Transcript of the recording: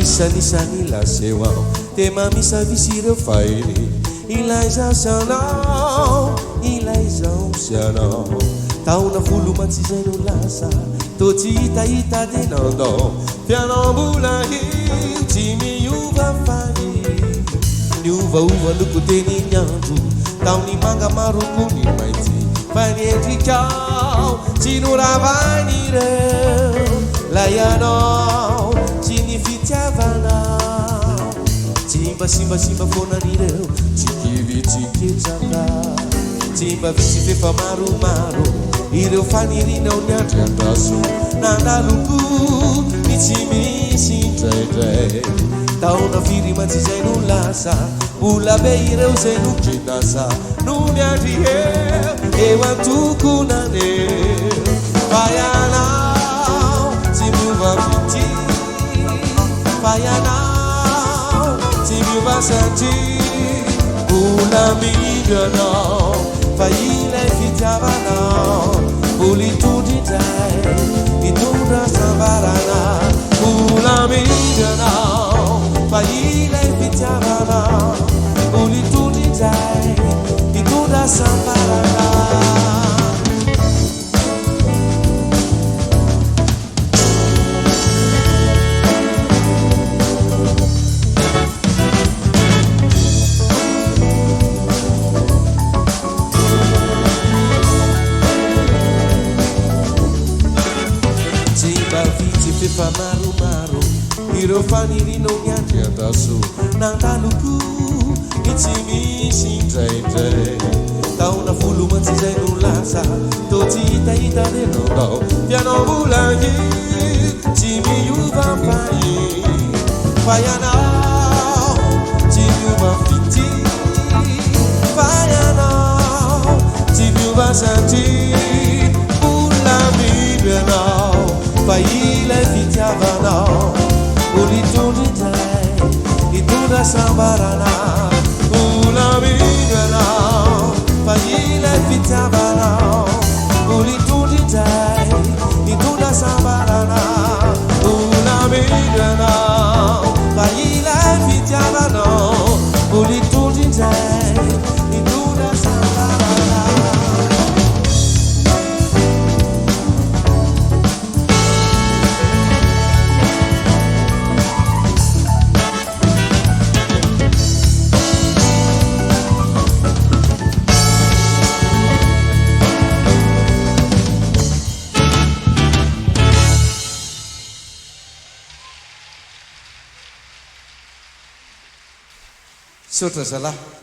Nisani la sewa te mami sa visire faili ilaisa sana ilaisa sana tau na fulu matsizeno lasa to ita ita de nondo piano bulahi timi uva fai uva uva luku teni nyandu tau ni manga maruku ni maiti fani entricao cinura vai nire layano Cavana Timba simba simba fona nireu Tikivi tikitanga Timba visi fefa maru maru Ireu fanirina unyati andasu Nanda luku Mitimi sintrei Tauna firi matizenu lasa Ula beireu zenu kinasa Nunyati Ewan tuku nane Payana Timuva fiti Fire now, Timu Basanti, Ula Miga now, Faile Fitava now, Uli Tudi Day, Itunda Sambarana, Ula Miga now, Faile Fitava now, Uli Tudi Day, Itunda Sambarana. Fefa maru maru Iro faniri no nyanti atasu Nanta luku Itimi sintrei Tauna fulu matsizenu lasa Toti ita ita de nondo Piano bulangi Timi uva fai Faya now Timi uva fiti Faya now Timi uva santi Ula midwe now Faile fitiava now Uli tundi day Itunda sambarana Ula midwe now Faile fitiava now Uli tundi day Itunda sambarana Ula midwe now Faile fitiava now Uli tundi day Itunda sambarana Sutra salah.